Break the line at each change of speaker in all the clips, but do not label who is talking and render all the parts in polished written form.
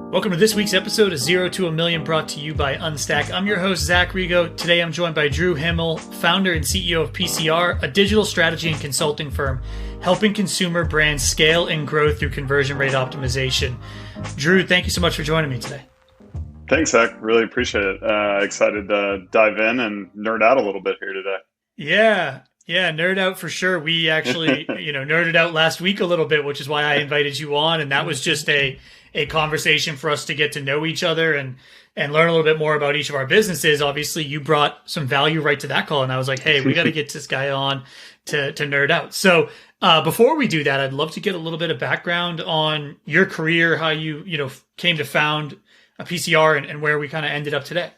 Welcome to this week's episode of Zero to a Million, brought to you by Unstack. I'm your host, Zach Rego. Today I'm joined by Drew Himel, founder and CEO of PCR, a digital strategy and consulting firm helping consumer brands scale and grow through conversion rate optimization. Drew, thank you so much for joining me today.
Thanks, Zach. Really appreciate it. Excited to dive in and nerd out a little bit here today.
Yeah, nerd out for sure. We actually, nerded out last week a little bit, which is why I invited you on. And that was just a conversation for us to get to know each other and learn a little bit more about each of our businesses. Obviously, you brought some value right to that call. And I was like, hey, we got to get this guy on to nerd out. So before we do that, I'd love to get a little bit of background on your career, how you came to found a PCR and where we kind of ended up today.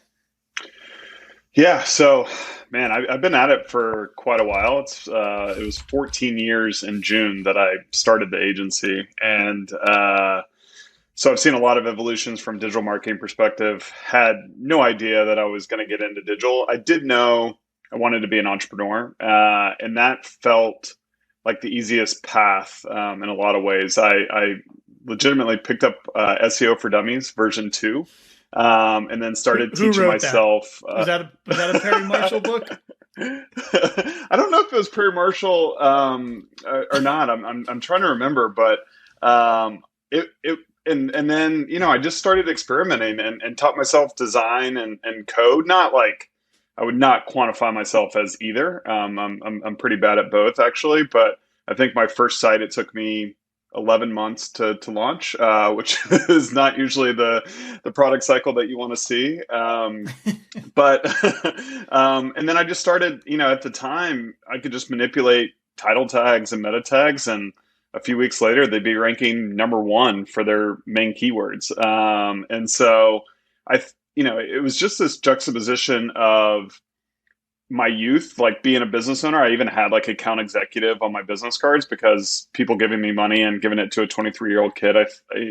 Yeah. So, man, I've been at it for quite a while. It was 14 years in June that I started the agency. And so I've seen a lot of evolutions from digital marketing perspective. Had no idea that I was going to get into digital. I did know I wanted to be an entrepreneur. And that felt like the easiest path in a lot of ways. I legitimately picked up SEO for Dummies version 2. And then started teaching myself.
Was that a Perry Marshall book?
I don't know if it was Perry Marshall or not. I'm trying to remember, but and then I just started experimenting and taught myself design and code. Not like I would not quantify myself as either. I'm pretty bad at both actually, but I think my first site, it took me 11 months to launch, which is not usually the product cycle that you want to see. But and then I just started, at the time I could just manipulate title tags and meta tags, and a few weeks later they'd be ranking number 1 for their main keywords. And so it was just this juxtaposition of my youth, like being a business owner. I even had like account executive on my business cards because people giving me money and giving it to a 23-year-old kid,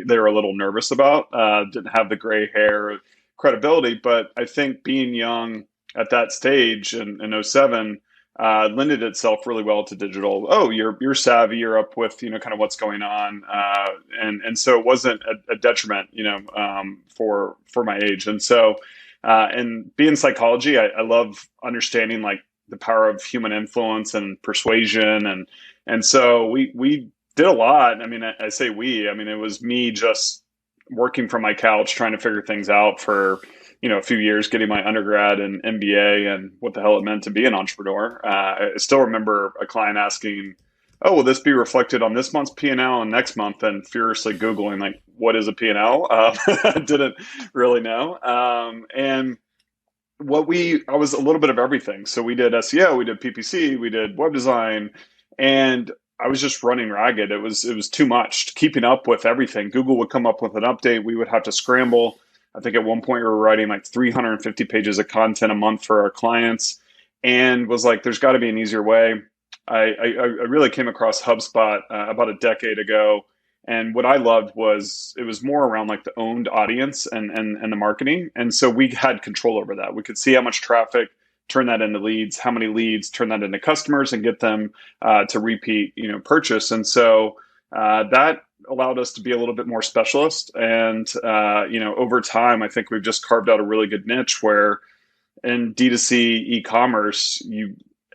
they were a little nervous about. Didn't have the gray hair credibility, but I think being young at that stage in 07 lended itself really well to digital. Oh, you're savvy, you're up with kind of what's going on, and so it wasn't a detriment for my age. And so and being psychology, I love understanding like the power of human influence and persuasion. And so we did a lot. I mean, I say it was me just working from my couch, trying to figure things out for, a few years, getting my undergrad and MBA and what the hell it meant to be an entrepreneur. I still remember a client asking, oh, will this be reflected on this month's P&L and next month? And furiously Googling, like, what is a P&L? Didn't really know. And I was a little bit of everything. So we did SEO, we did PPC, we did web design, and I was just running ragged. It was too much keeping up with everything. Google would come up with an update. We would have to scramble. I think at one point we were writing like 350 pages of content a month for our clients, and was like, there's got to be an easier way. I really came across HubSpot about a decade ago. And what I loved was it was more around like the owned audience and the marketing. And so we had control over that. We could see how much traffic, turn that into leads, how many leads, turn that into customers and get them to repeat, purchase. And so that allowed us to be a little bit more specialist. And, over time, I think we've just carved out a really good niche where in D2C e-commerce,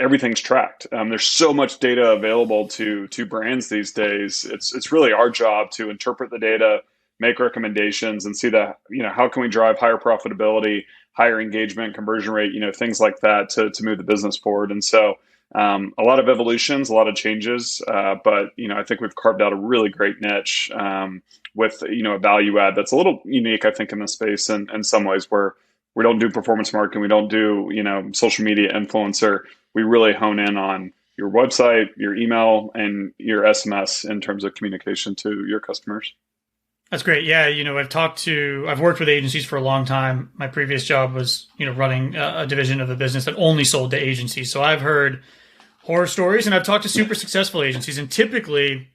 everything's tracked. There's so much data available to brands these days. It's really our job to interpret the data, make recommendations, and see that, how can we drive higher profitability, higher engagement, conversion rate, things like that to move the business forward. And so a lot of evolutions, a lot of changes, but I think we've carved out a really great niche with a value add that's a little unique, I think, in the space in some ways, where we don't do performance marketing, we don't do social media influencer. We really hone in on your website, your email, and your SMS in terms of communication to your customers.
That's great. Yeah, I've worked with agencies for a long time. My previous job was, running a division of a business that only sold to agencies. So I've heard horror stories, and I've talked to super successful agencies, and typically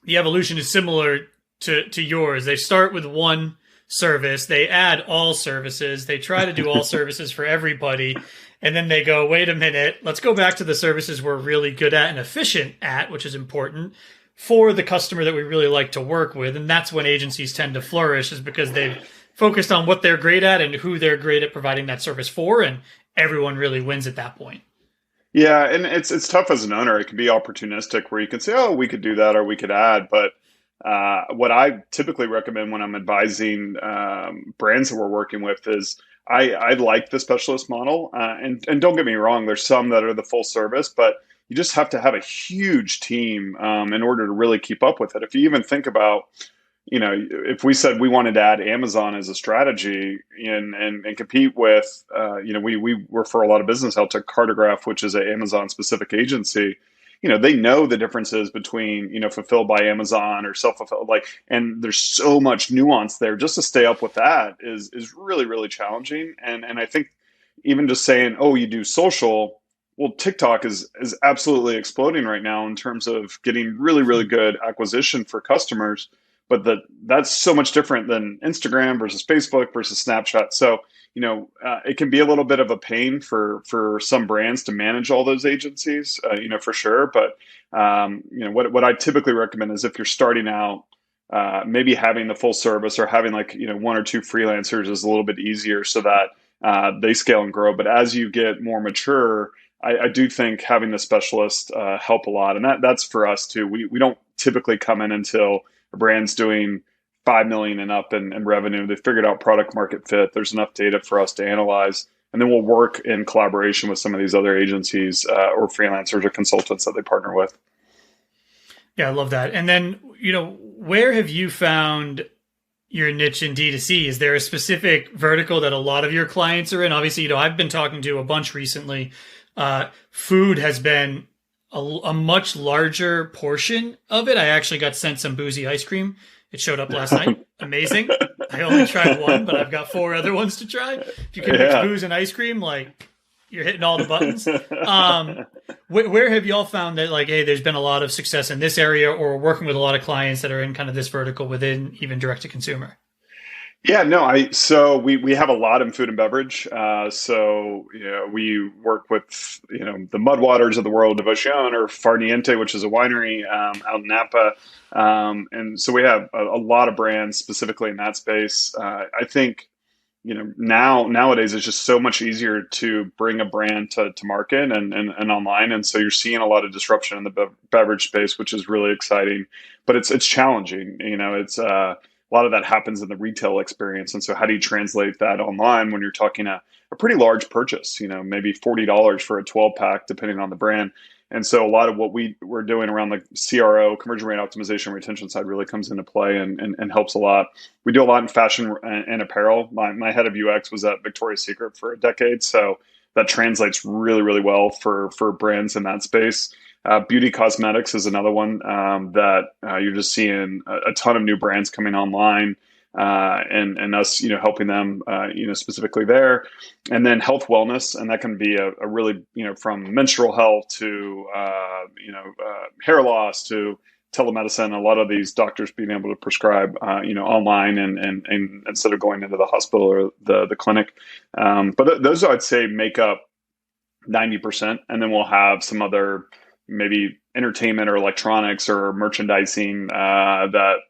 the evolution is similar to yours. They start with one service, they add all services, they try to do all services for everybody, and then they go, wait a minute, let's go back to the services we're really good at and efficient at, which is important. for the customer that we really like to work with. And that's when agencies tend to flourish, is because they've focused on what they're great at and who they're great at providing that service for. And everyone really wins at that point.
Yeah, and it's tough as an owner. It can be opportunistic where you can say, "Oh, we could do that, or we could add." But what I typically recommend when I'm advising brands that we're working with is I like the specialist model. And don't get me wrong, there's some that are the full service, but you just have to have a huge team in order to really keep up with it. If you even think about, if we said we wanted to add Amazon as a strategy and compete with, we refer a lot of business out to Cartograph, which is an Amazon specific agency. They know the differences between, fulfilled by Amazon or self-fulfilled, and there's so much nuance there. Just to stay up with that is really, really challenging. And I think even just saying, oh, you do social, well, TikTok is absolutely exploding right now in terms of getting really, really good acquisition for customers. But that's so much different than Instagram versus Facebook versus Snapchat. So, it can be a little bit of a pain for some brands to manage all those agencies, for sure. But, what I typically recommend is if you're starting out, maybe having the full service or having one or two freelancers is a little bit easier so that they scale and grow. But as you get more mature, I do think having the specialist help a lot. And that's for us too. We don't typically come in until a brand's doing 5 million and up in revenue. They figured out product market fit. There's enough data for us to analyze. And then we'll work in collaboration with some of these other agencies or freelancers or consultants that they partner with.
Yeah, I love that. And then, where have you found your niche in D2C? Is there a specific vertical that a lot of your clients are in? Obviously, I've been talking to a bunch recently. Food has been a much larger portion of it. I actually got sent some boozy ice cream. It showed up last night. Amazing. I only tried one, but I've got 4 other ones to try. If you can mix booze and ice cream, you're hitting all the buttons. Where have y'all found that hey, there's been a lot of success in this area, or working with a lot of clients that are in kind of this vertical within even direct to consumer?
Yeah, no, so we have a lot in food and beverage. We work with, the Mudwaters of the world, Devotion or Farniente, which is a winery out in Napa. And so we have a lot of brands specifically in that space. I think, nowadays it's just so much easier to bring a brand to market and online. And so you're seeing a lot of disruption in the beverage space, which is really exciting, but it's challenging. A lot of that happens in the retail experience. And so how do you translate that online when you're talking a pretty large purchase, maybe $40 for a 12 pack, depending on the brand. And so a lot of what we're doing around the CRO, conversion rate optimization, retention side really comes into play and helps a lot. We do a lot in fashion and apparel. My head of UX was at Victoria's Secret for a decade. So that translates really, really well for brands in that space. Beauty cosmetics is another one that you're just seeing a ton of new brands coming online and us, helping them, specifically there. And then health wellness, and that can be a really, from menstrual health to, hair loss to telemedicine. A lot of these doctors being able to prescribe, online and instead of going into the hospital or the clinic. But those I'd say make up 90%, and then we'll have some other maybe entertainment or electronics or merchandising that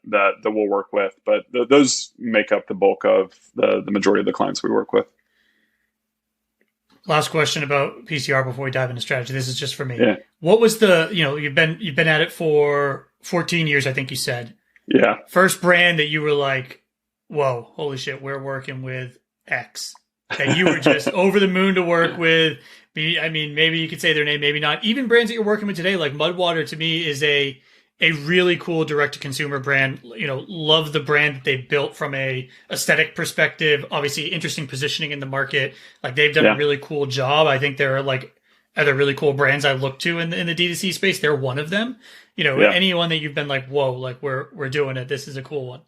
we'll work with, but those make up the bulk of the majority of the clients we work with.
Last question about PCR before we dive into strategy. This is just for me.
Yeah.
What was you've been at it for 14 years, I think you said.
Yeah.
First brand that you were like, whoa, holy shit, we're working with X. That you were just over the moon to work with. I mean, maybe you could say their name, maybe not. Even brands that you're working with today, like Mudwater, to me is a really cool direct-to-consumer brand. Love the brand that they built from a aesthetic perspective. Obviously, interesting positioning in the market. They've done a really cool job. I think there are other really cool brands I look to in the D2C space. They're one of them. Anyone that you've been like, whoa, we're doing it. This is a cool one.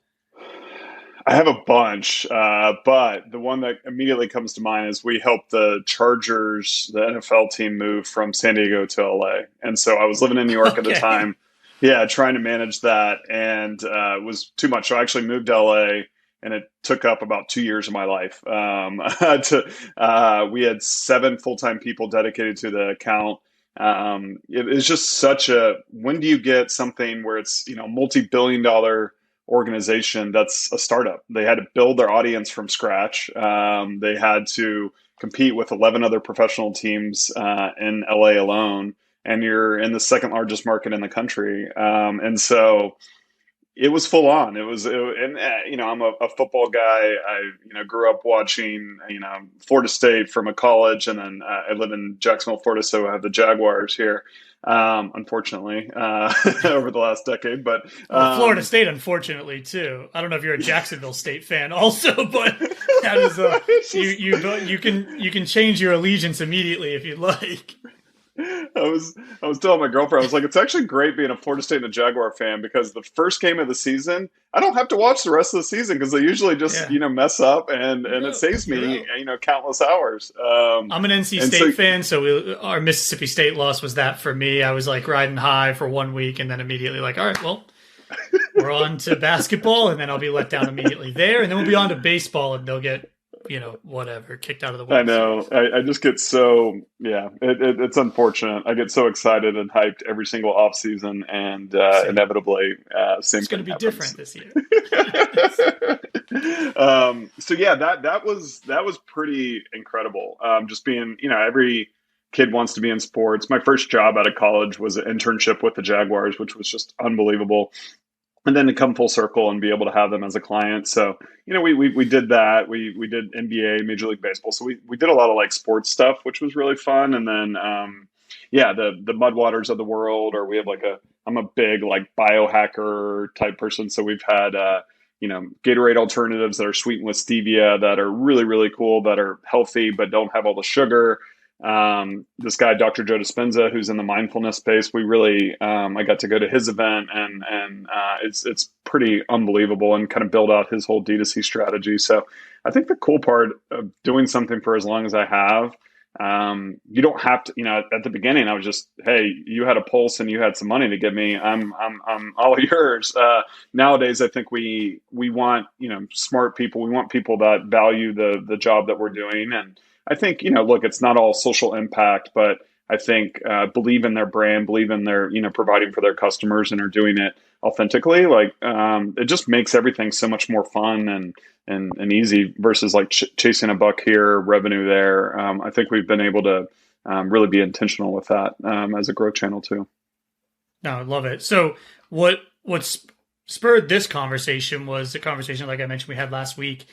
I have a bunch, but the one that immediately comes to mind is we helped the Chargers, the NFL team, move from San Diego to LA. And so I was living in New York at the time, trying to manage that, and it was too much. So I actually moved to LA, and it took up about 2 years of my life. We had 7 full-time people dedicated to the account. It's just such a, when do you get something where it's, multi-billion-dollar organization that's a startup? They had to build their audience from scratch. They had to compete with 11 other professional teams in LA alone, and you're in the second largest market in the country. And so it was full on. I'm a football guy. I grew up watching, Florida State from a college, and then I live in Jacksonville, Florida, so I have the Jaguars here, unfortunately, over the last decade. But
well, Florida State, unfortunately, too. I don't know if you're a Jacksonville State fan, also, but that is you can change your allegiance immediately if you'd like.
I was telling my girlfriend, I was like, it's actually great being a Florida State and a Jaguar fan, because the first game of the season, I don't have to watch the rest of the season because they usually just, mess up, and it saves me, countless hours.
I'm an NC State fan, so our Mississippi State loss was that for me. I was like riding high for 1 week and then immediately like, all right, well, we're on to basketball, and then I'll be let down immediately there. And then we'll be on to baseball, and they'll get, whatever, kicked out of the World
I know. I just get so, it's unfortunate. I get so excited and hyped every single off season, and inevitably, same.
It's going to be different this year.
So yeah, that was pretty incredible. Just being, every kid wants to be in sports. My first job out of college was an internship with the Jaguars, which was just unbelievable. And then to come full circle and be able to have them as a client. So, we did that. We did NBA, Major League Baseball. So we did a lot of like sports stuff, which was really fun. And then, the Mudwaters of the world, or we have I'm a big like biohacker type person. So we've had, Gatorade alternatives that are sweetened with stevia that are really, really cool, that are healthy, but don't have all the sugar. This guy, Dr. Joe Dispenza, who's in the mindfulness space, we really, I got to go to his event, and it's pretty unbelievable, and kind of build out his whole D2C strategy. So I think the cool part of doing something for as long as I have, you don't have to, at the beginning I was just, hey, you had a pulse and you had some money to give me. I'm all yours. Nowadays, I think we want, smart people. We want people that value the job that we're doing. And I think, look, it's not all social impact, but I think believe in their brand, believe in their, providing for their customers, and are doing it authentically. Like it just makes everything so much more fun and easy versus like chasing a buck here, revenue there. I think we've been able to really be intentional with that as a growth channel too.
No, I love it. So what spurred this conversation was the conversation, like I mentioned, we had last week.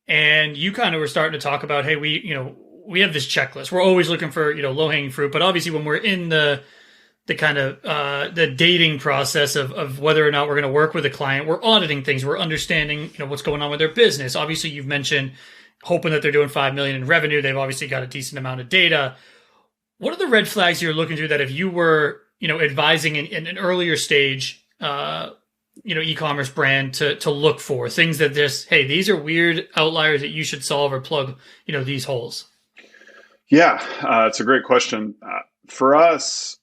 And you kind of were starting to talk about, hey, we have this checklist. We're always looking for, low-hanging fruit. But obviously when we're in the kind of the dating process of whether or not we're going to work with a client, we're auditing things. We're understanding, what's going on with their business. Obviously, you've mentioned hoping that they're doing 5 million in revenue. They've obviously got a decent amount of data. What are the red flags you're looking through that if you were, advising in an earlier stage, e-commerce brand to look for things that hey, these are weird outliers that you should solve or plug, these holes?
Yeah, it's a great question. For us,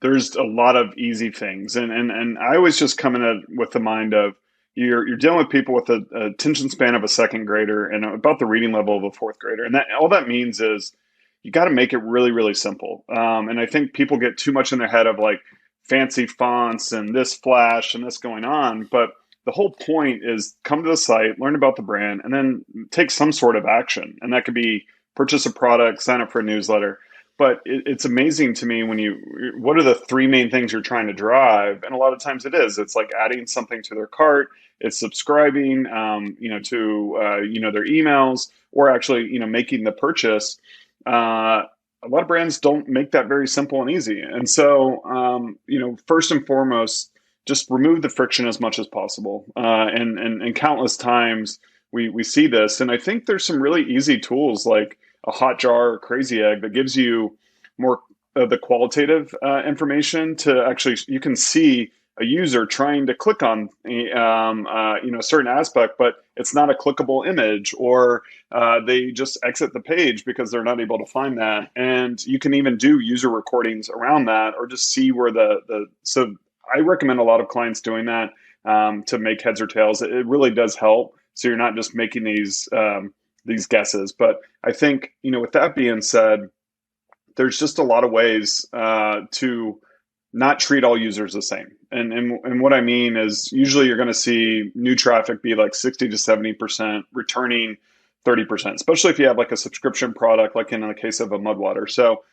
there's a lot of easy things. And I always just come in with the mind of you're dealing with people with a attention span of a second grader and about the reading level of a fourth grader. And that all that means is you got to make it really, really simple. And I think people get too much in their head of like fancy fonts and this flash and this going on. But the whole point is come to the site, learn about the brand, and then take some sort of action. And that could be purchase a product, sign up for a newsletter. But it's amazing to me what are the three main things you're trying to drive? And a lot of times it's like adding something to their cart, it's subscribing, to, their emails, or actually, making the purchase. A lot of brands don't make that very simple and easy. And so, first and foremost, just remove the friction as much as possible. And countless times we see this. And I think there's some really easy tools like a Hotjar or Crazy Egg that gives you more of the qualitative information to actually, you can see a user trying to click on a certain aspect, but it's not a clickable image, or they just exit the page because they're not able to find that. And you can even do user recordings around that, or just see where so I recommend a lot of clients doing that to make heads or tails. It really does help. So you're not just making these guesses. But I think, with that being said, there's just a lot of ways to not treat all users the same. And what I mean is usually you're going to see new traffic be like 60 to 70%, returning 30%, especially if you have like a subscription product, like in the case of a Mudwater. So,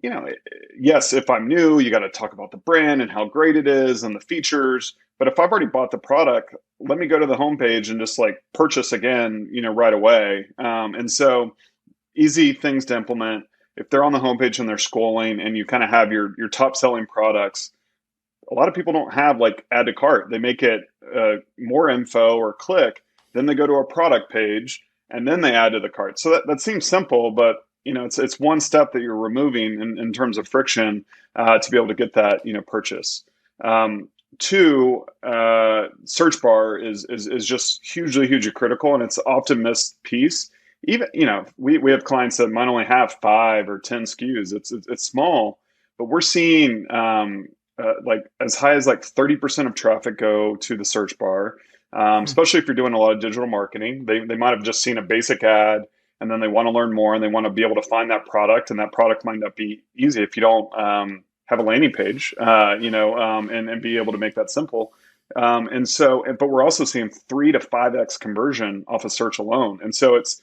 yes, if I'm new, you got to talk about the brand and how great it is and the features. But if I've already bought the product, let me go to the homepage and just like purchase again, right away. And so easy things to implement. If they're on the homepage and they're scrolling and you kind of have your top selling products, a lot of people don't have like add to cart. They make it more info or click, then they go to a product page and then they add to the cart. So that seems simple, but it's one step that you're removing in terms of friction to be able to get that purchase. Two, search bar is just hugely critical, and it's often missed piece. Even we have clients that might only have 5 or 10 SKUs. It's small, but we're seeing like as high as like 30% of traffic go to the search bar, especially if you're doing a lot of digital marketing. They might have just seen a basic ad and then they want to learn more and they want to be able to find that product, and that product might not be easy if you don't have a landing page, and be able to make that simple. But we're also seeing 3 to 5x conversion off of search alone. And so it's,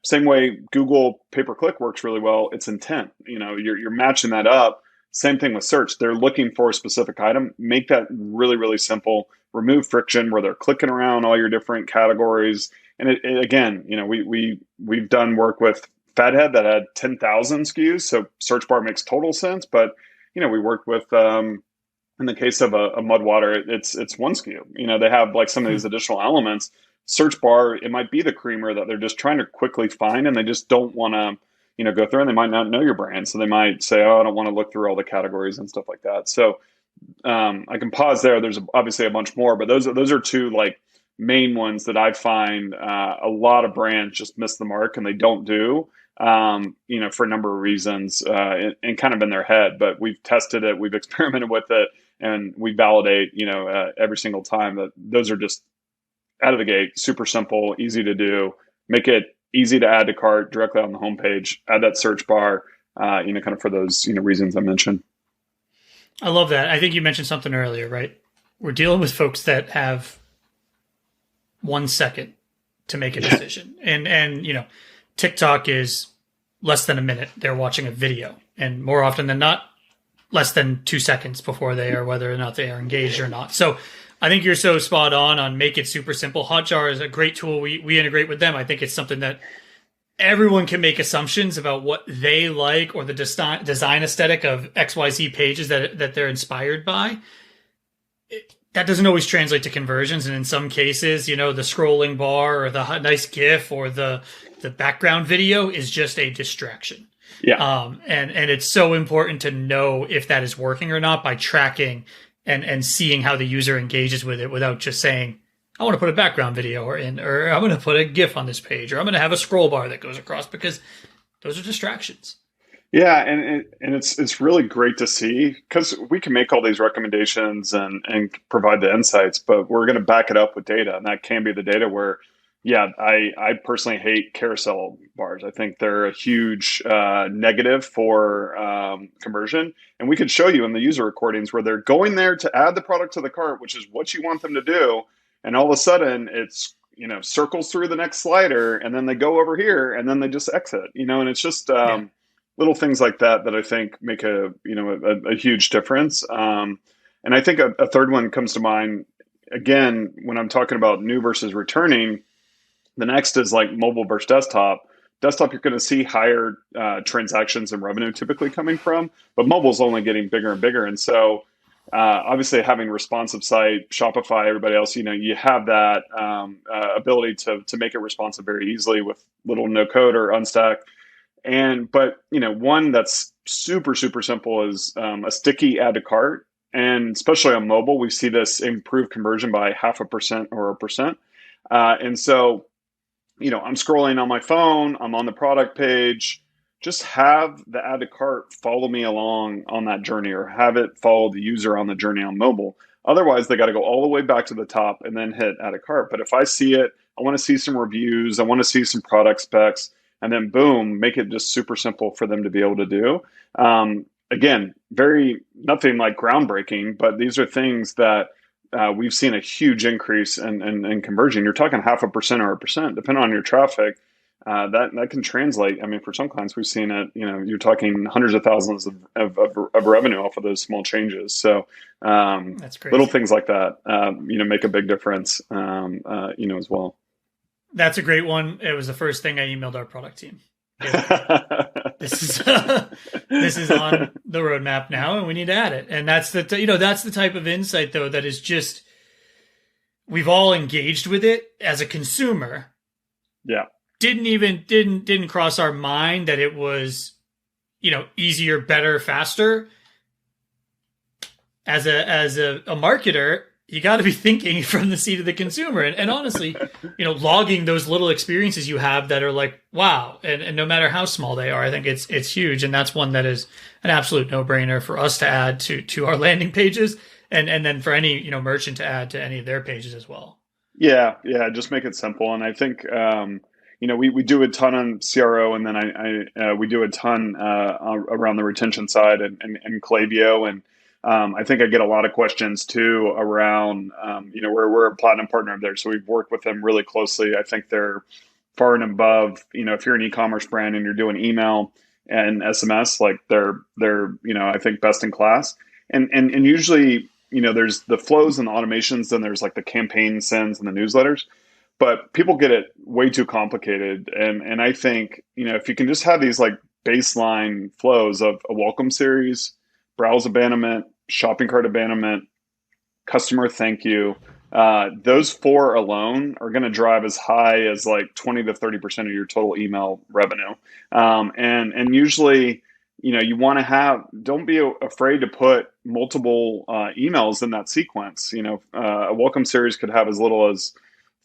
same way Google pay-per-click works really well, it's intent. You're matching that up. Same thing with search. They're looking for a specific item. Make that really simple. Remove friction where they're clicking around all your different categories. And again, we've done work with Fathead that had 10,000 SKUs, so search bar makes total sense. But we worked with in the case of a Mudwater, it's one SKU. They have like some of these additional elements. Search bar, it might be the creamer that they're just trying to quickly find, and they just don't want to go through, and they might not know your brand. So they might say, oh, I don't want to look through all the categories and stuff like that. So I can pause there. There's obviously a bunch more, but those are two like main ones that I find a lot of brands just miss the mark, and they don't do, for a number of reasons, and kind of in their head. But we've tested it, we've experimented with it, and we validate, every single time that those are just out of the gate, super simple, easy to do. Make it easy to add to cart directly on the homepage, add that search bar, kind of for those, reasons I mentioned.
I love that. I think you mentioned something earlier, right? We're dealing with folks that have 1 second to make a decision. And TikTok is less than a minute. They're watching a video, and more often than not, less than 2 seconds before they are, whether or not they are engaged or not. So I think you're so spot on make it super simple. Hotjar is a great tool. We integrate with them. I think it's something that everyone can make assumptions about what they like or the design aesthetic of XYZ pages that they're inspired by. That doesn't always translate to conversions. And in some cases, the scrolling bar or the nice GIF or the background video is just a distraction.
Yeah.
And it's so important to know if that is working or not by tracking and seeing how the user engages with it without just saying, I want to put a background video or I'm going to put a GIF on this page, or I'm going to have a scroll bar that goes across, because those are distractions.
Yeah, and it's really great to see, because we can make all these recommendations and provide the insights, but we're going to back it up with data, and that can be the data where, I personally hate carousel bars. I think they're a huge negative for conversion, and we could show you in the user recordings where they're going there to add the product to the cart, which is what you want them to do, and all of a sudden it's circles through the next slider, and then they go over here, and then they just exit, and it's just little things like that I think make a huge difference. And I think a third one comes to mind, again, when I'm talking about new versus returning. The next is like mobile versus desktop. Desktop, you're going to see higher transactions and revenue typically coming from, but mobile's only getting bigger and bigger. And so obviously having responsive site, Shopify, everybody else, you have that ability to make it responsive very easily with little no code or unstack. But one that's super simple is a sticky add to cart, and especially on mobile, we see this improve conversion by 0.5% or 1%. And so, I'm scrolling on my phone, I'm on the product page. Just have the add to cart follow me along on that journey, or have it follow the user on the journey on mobile. Otherwise, they got to go all the way back to the top and then hit add to cart. But if I see it, I want to see some reviews, I want to see some product specs. and then boom, make it just super simple for them to be able to do. Again, nothing like groundbreaking, but these are things that we've seen a huge increase in conversion. You're talking 0.5% or 1%, depending on your traffic. That can translate. I mean, for some clients, we've seen it. You're talking hundreds of thousands of revenue off of those small changes. So
That's crazy.
little things like that, make a big difference. As well.
That's a great one. It was the first thing I emailed our product team. This is on the roadmap now, and we need to add it. And that's that's the type of insight though that is just we've all engaged with it as a consumer.
Yeah.
Didn't cross our mind that it was, easier, better, faster. As a marketer, you got to be thinking from the seat of the consumer, and honestly, logging those little experiences you have that are like, wow, and no matter how small they are, I think it's huge, and that's one that is an absolute no brainer for us to add to our landing pages, and then for any merchant to add to any of their pages as well.
Yeah, just make it simple, and I think. We do a ton on CRO, and then we do a ton around the retention side and Klaviyo, and I think I get a lot of questions too around we're a platinum partner of theirs, so we've worked with them really closely. I think they're far and above. If you're an e-commerce brand and you're doing email and SMS, like they're I think best in class, and usually there's the flows and the automations, then there's like the campaign sends and the newsletters. But people get it way too complicated. And I think, if you can just have these like baseline flows of a welcome series, browse abandonment, shopping cart abandonment, customer thank you, those 4 alone are going to drive as high as like 20 to 30% of your total email revenue. And usually, you want to don't be afraid to put multiple emails in that sequence. A welcome series could have as little as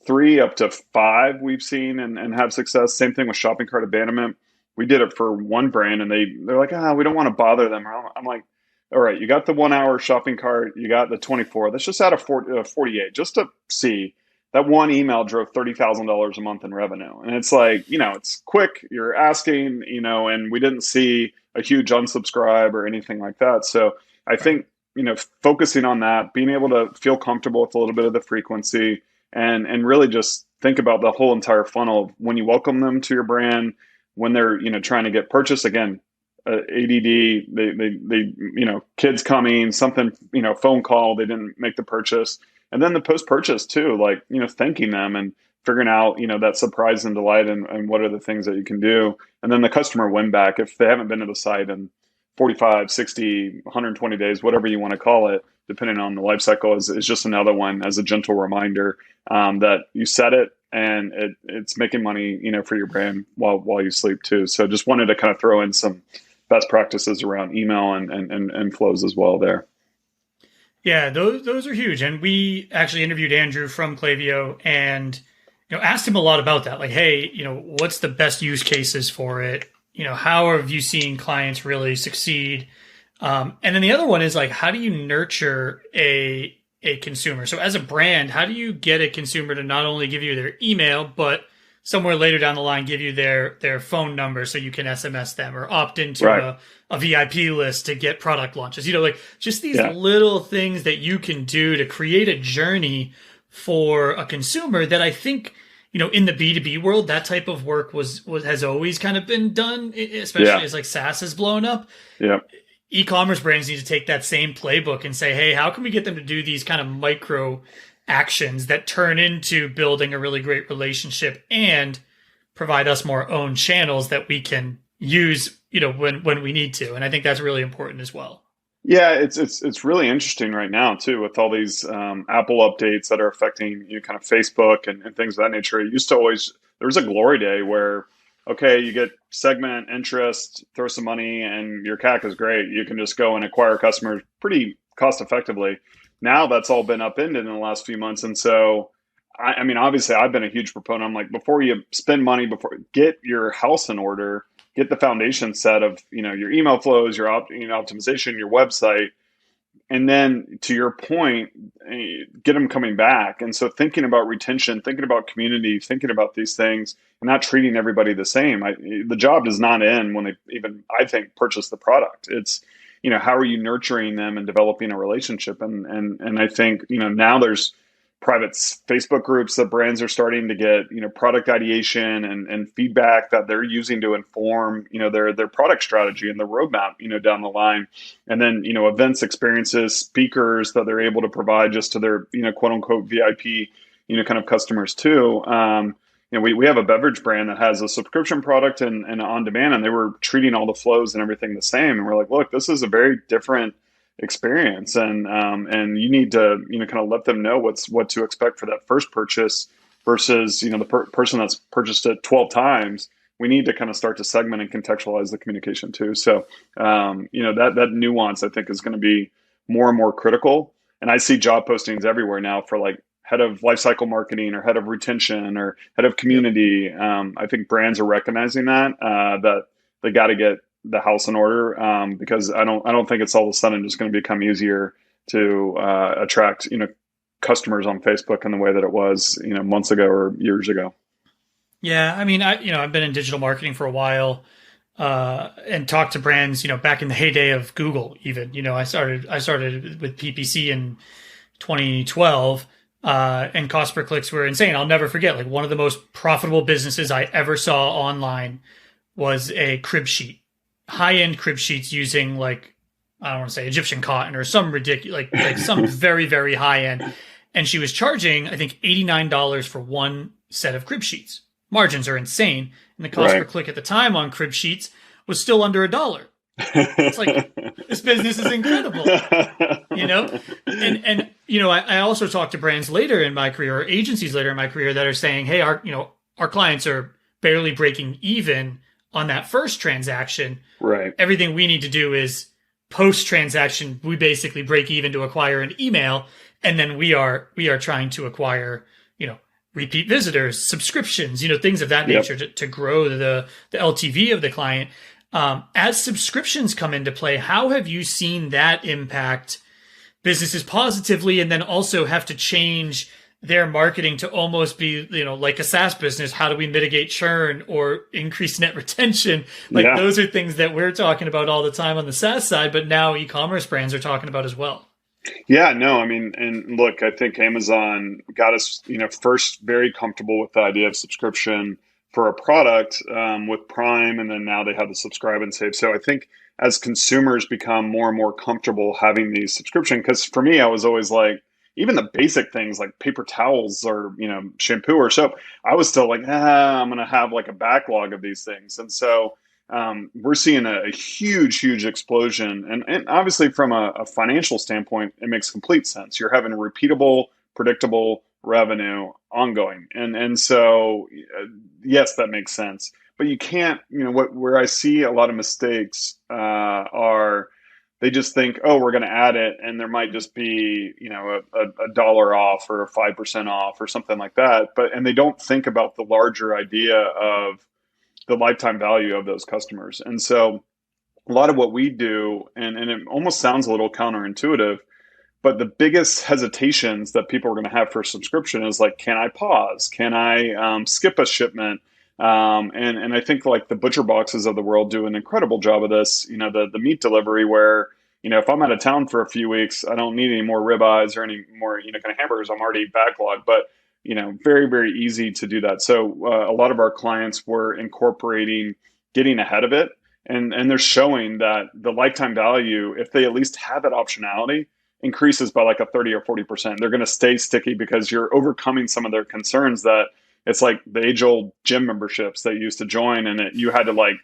3 up to 5 we've seen and have success. Same thing with shopping cart abandonment. We did it for one brand and they're like, we don't want to bother them. I'm like, all right, you got the 1 hour shopping cart, you got the 24. Let's just add a 48 just to see. That one email drove $30,000 a month in revenue. And it's like, it's quick, you're asking, and we didn't see a huge unsubscribe or anything like that. So I think, focusing on that, being able to feel comfortable with a little bit of the frequency, and really just think about the whole entire funnel of when you welcome them to your brand, when they're trying to get purchased. Again, ADD, they kids coming, something, phone call, they didn't make the purchase, and then the post purchase too, like thanking them and figuring out that surprise and delight and what are the things that you can do, and then the customer win back if they haven't been to the site in 45, 60, 120 days, whatever you want to call it, depending on the life cycle, is just another one as a gentle reminder that you set it and it's making money, for your brand while you sleep too. So just wanted to kind of throw in some best practices around email and flows as well there.
Yeah, those are huge. And we actually interviewed Andrew from Klaviyo and asked him a lot about that. Like, hey, what's the best use cases for it? How have you seen clients really succeed? And then the other one is like, how do you nurture a consumer? So as a brand, how do you get a consumer to not only give you their email, but somewhere later down the line, give you their phone number so you can SMS them or opt into a VIP list to get product launches? Like just these little things that you can do to create a journey for a consumer that I think, in the B2B world, that type of work has always kind of been done, especially as like SaaS has blown up.
Yeah.
E-commerce brands need to take that same playbook and say, hey, how can we get them to do these kind of micro actions that turn into building a really great relationship and provide us more own channels that we can use, when we need to. And I think that's really important as well.
Yeah, it's really interesting right now too, with all these Apple updates that are affecting kind of Facebook and things of that nature. It used to there was a glory day where, okay, you get segment interest, throw some money, and your CAC is great. You can just go and acquire customers pretty cost effectively. Now that's all been upended in the last few months, and so I mean, obviously, I've been a huge proponent. I'm like, before you spend money, get your house in order. Get the foundation set of your email flows, your optimization, your website, And then to your point, get them coming back. And so thinking about retention, thinking about community, thinking about these things, and not treating everybody the same. The job does not end when they even, I think, purchase the product. It's, how are you nurturing them and developing a relationship? And I think, now there's private Facebook groups that brands are starting to get, product ideation and feedback that they're using to inform, their product strategy and the roadmap, down the line. And then, events, experiences, speakers that they're able to provide just to their, quote unquote VIP, kind of customers too. We have a beverage brand that has a subscription product and on demand, and they were treating all the flows and everything the same. And we're like, look, this is a very different experience, and you need to kind of let them know what to expect for that first purchase versus the person that's purchased it 12 times. We need to kind of start to segment and contextualize the communication too. So that nuance, I think, is going to be more and more critical. And I see job postings everywhere now for like head of lifecycle marketing or head of retention or head of community. I think brands are recognizing that they got to get the house in order, because I don't think it's all of a sudden just going to become easier to attract customers on Facebook in the way that it was months ago or years ago.
Yeah, I mean, I've been in digital marketing for a while, and talked to brands, back in the heyday of Google. Even I started with PPC in 2012, and cost per clicks were insane. I'll never forget, like, one of the most profitable businesses I ever saw online was a crib sheet. High-end crib sheets using, like, I don't want to say Egyptian cotton or some ridiculous, like some very, very high-end. And she was charging, I think, $89 for one set of crib sheets. Margins are insane. And the cost per click at the time on crib sheets was still under $1. It's like, this business is incredible, And I also talked to brands later in my career, or agencies later in my career, that are saying, hey, our clients are barely breaking even on that first transaction.
Right.
Everything we need to do is post-transaction, we basically break even to acquire an email, and then we are trying to acquire, repeat visitors, subscriptions, things of that nature to grow the LTV of the client. As subscriptions come into play, how have you seen that impact businesses positively, and then also have to change their marketing to almost be, like a SaaS business? How do we mitigate churn or increase net retention? Those are things that we're talking about all the time on the SaaS side, but now e-commerce brands are talking about as well.
Yeah, no, I mean, and look, I think Amazon got us, first very comfortable with the idea of subscription for a product, with Prime, and then now they have the subscribe and save. So I think as consumers become more and more comfortable having these subscription, because for me, I was always like, even the basic things like paper towels or, shampoo or soap, I was still like, I'm going to have like a backlog of these things. And so we're seeing a huge explosion. And obviously from a financial standpoint, it makes complete sense. You're having repeatable, predictable revenue ongoing. And so, yes, that makes sense. But you can't, where I see a lot of mistakes are, they just think, oh, we're going to add it, and there might just be, a dollar off or 5% off or something like that. And they don't think about the larger idea of the lifetime value of those customers. And so a lot of what we do, and it almost sounds a little counterintuitive, but the biggest hesitations that people are going to have for a subscription is like, can I pause? Can I skip a shipment? And I think like the butcher boxes of the world do an incredible job of this, the meat delivery where, if I'm out of town for a few weeks, I don't need any more ribeyes or any more, kind of hamburgers. I'm already backlogged, but, very, very easy to do that. So a lot of our clients were incorporating getting ahead of it. And they're showing that the lifetime value, if they at least have that optionality, increases by like a 30 or 40%. They're going to stay sticky because you're overcoming some of their concerns that it's like the age old gym memberships that you used to join, and you had to like,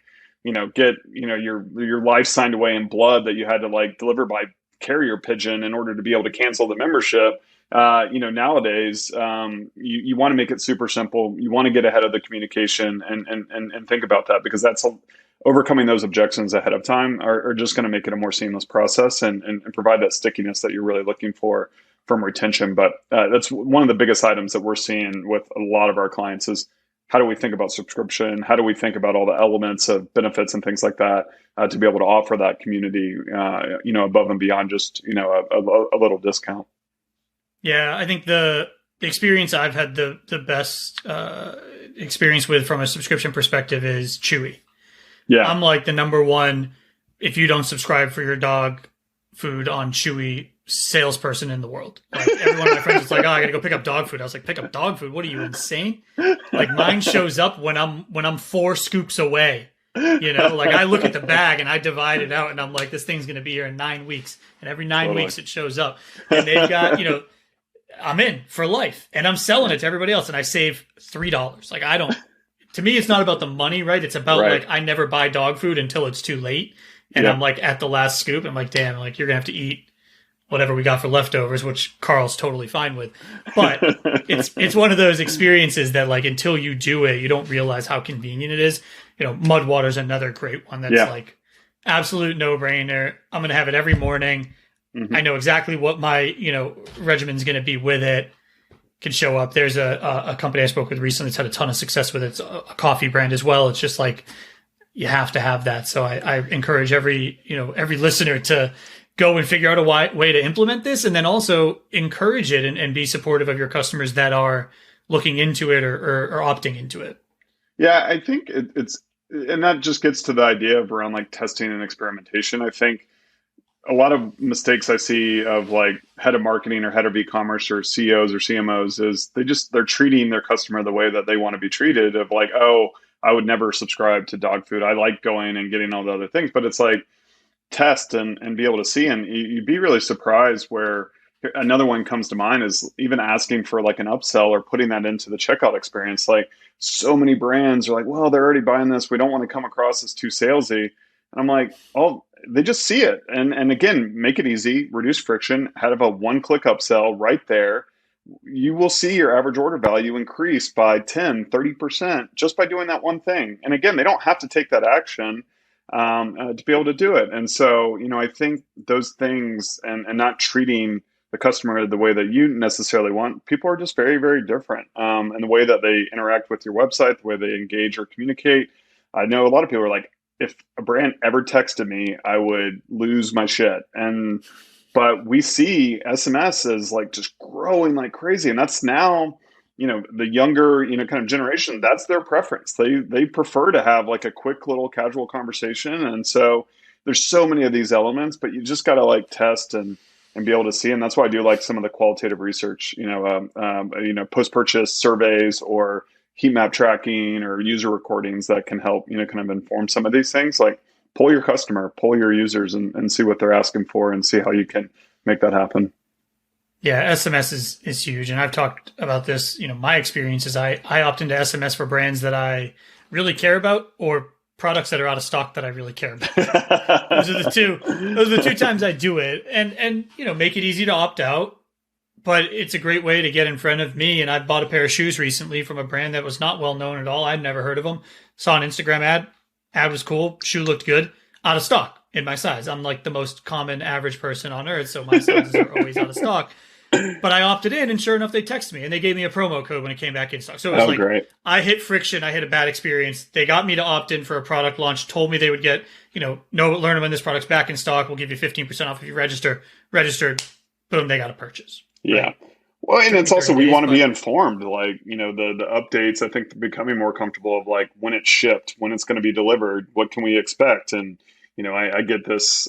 get, your life signed away in blood that you had to like deliver by carrier pigeon in order to be able to cancel the membership. Nowadays, you want to make it super simple. You want to get ahead of the communication and think about that, because that's overcoming those objections ahead of time are just going to make it a more seamless process and provide that stickiness that you're really looking for from retention. But that's one of the biggest items that we're seeing with a lot of our clients is how do we think about subscription? How do we think about all the elements of benefits and things like that to be able to offer that community, above and beyond just, a little discount.
Yeah, I think the experience I've had the best experience with from a subscription perspective is Chewy.
Yeah.
I'm like the number one, if you don't subscribe for your dog food on Chewy, salesperson in the world. Like every one of my friends is like, oh, I gotta go pick up dog food. I was like, pick up dog food? What are you, insane? Like mine shows up when I'm 4 scoops away. Like I look at the bag and I divide it out and I'm like, this thing's gonna be here in 9 weeks. And every 9 weeks it shows up. And they've got, I'm in for life and I'm selling it to everybody else and I save $3. Like to me, it's not about the money, right? It's about like, I never buy dog food until it's too late. And I'm like at the last scoop. I'm like, damn, like you're gonna have to eat whatever we got for leftovers, which Carl's totally fine with. But it's one of those experiences that like, until you do it, you don't realize how convenient it is. Mudwater's another great one that's like absolute no brainer. I'm going to have it every morning. Mm-hmm. I know exactly what my, regimen's going to be with it. Can show up. There's a company I spoke with recently that's had a ton of success with it. It's a coffee brand as well. It's just like, you have to have that. So I encourage every listener to go and figure out a way to implement this, and then also encourage it and be supportive of your customers that are looking into it or opting into it.
Yeah, I think and that just gets to the idea of around like testing and experimentation. I think a lot of mistakes I see of like head of marketing or head of e-commerce or CEOs or CMOs is they're treating their customer the way that they want to be treated, of like, oh, I would never subscribe to dog food. I like going and getting all the other things, but it's like, test and be able to see, and you'd be really surprised where another one comes to mind is even asking for like an upsell or putting that into the checkout experience. Like so many brands are like, well, they're already buying this, we don't want to come across as too salesy. And I'm like, oh, they just see it. And again, make it easy, reduce friction, have a 1-click upsell right there. You will see your average order value increase by 10, 30% just by doing that one thing. And again, they don't have to take that action to be able to do it. And so, I think those things and not treating the customer the way that you necessarily want, people are just very, very different. And the way that they interact with your website, the way they engage or communicate. I know a lot of people are like, if a brand ever texted me, I would lose my shit. But we see SMS as like just growing like crazy. And that's now, the younger, kind of generation, that's their preference. They prefer to have like a quick little casual conversation. And so there's so many of these elements, but you just got to like test and be able to see. And that's why I do like some of the qualitative research, post-purchase surveys or heat map tracking or user recordings that can help, kind of inform some of these things. Like pull your customer, pull your users and see what they're asking for and see how you can make that happen.
Yeah, SMS is huge. And I've talked about this, my experience is I opt into SMS for brands that I really care about or products that are out of stock that I really care about. Those are the two times I do it and make it easy to opt out, but it's a great way to get in front of me. And I bought a pair of shoes recently from a brand that was not well known at all. I'd never heard of them. Saw an Instagram ad was cool. Shoe looked good, out of stock in my size. I'm like the most common average person on earth. So my sizes are always out of stock. But I opted in, and sure enough, they texted me, and they gave me a promo code when it came back in stock. So it was like, great. I hit friction, I hit a bad experience. They got me to opt in for a product launch, told me they would get, learn when this product's back in stock. We'll give you 15% off if you register. Registered, boom, they got a purchase. Right?
Yeah. Well, and it's also, we want to be informed, like, the updates, I think becoming more comfortable of like when it's shipped, when it's going to be delivered, what can we expect? And, I get this,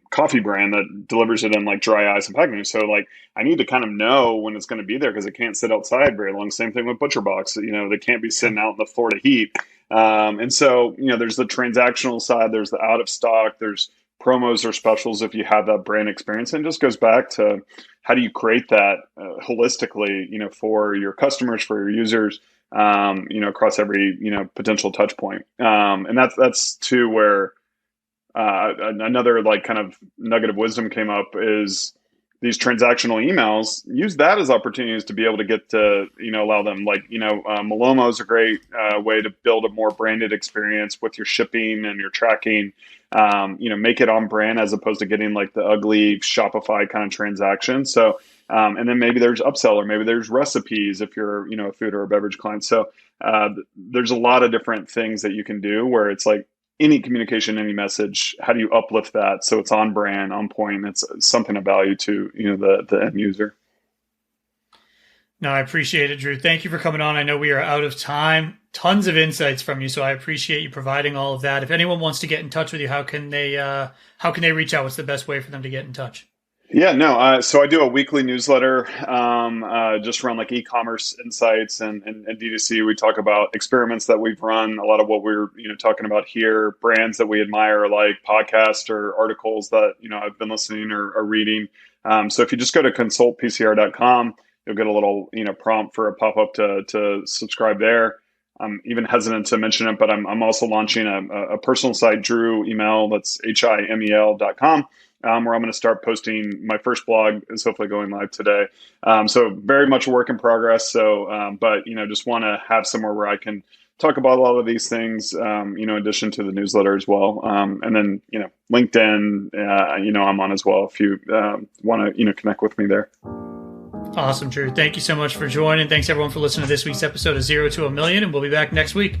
coffee brand that delivers it in like dry ice and packaging. So like I need to kind of know when it's going to be there because it can't sit outside very long. Same thing with ButcherBox. They can't be sitting out in the Florida heat. And so, there's the transactional side, there's the out of stock, there's promos or specials if you have that brand experience. And it just goes back to how do you create that holistically, for your customers, for your users, across every, potential touch point. And that's too where another like kind of nugget of wisdom came up is these transactional emails, use that as opportunities to be able to get to, allow them like, Malomo is a great way to build a more branded experience with your shipping and your tracking, make it on brand as opposed to getting like the ugly Shopify kind of transaction. So And then maybe there's upsell, or maybe there's recipes if you're, a food or a beverage client. So there's a lot of different things that you can do where it's like any communication, any message, how do you uplift that so it's on brand, on point, it's something of value to, the end user.
No, I appreciate it, Drew. Thank you for coming on. I know we are out of time. Tons of insights from you, so I appreciate you providing all of that. If anyone wants to get in touch with you, how can they reach out? What's the best way for them to get in touch?
Yeah, no. So I do a weekly newsletter just around like e-commerce insights and D2C. We talk about experiments that we've run, a lot of what we're talking about here, brands that we admire, like podcasts or articles that I've been listening or reading. So if you just go to consultpcr.com, you'll get a little prompt for a pop-up to subscribe there. I'm even hesitant to mention it, but I'm also launching a personal site, Drew Himel, that's HIMEL.com. Where I'm going to start posting. My first blog is hopefully going live today. So very much a work in progress. So, but just want to have somewhere where I can talk about a lot of these things, in addition to the newsletter as well. And then, LinkedIn, I'm on as well if you want to, connect with me there.
Awesome, Drew. Thank you so much for joining. Thanks everyone for listening to this week's episode of 0 to a Million, and we'll be back next week.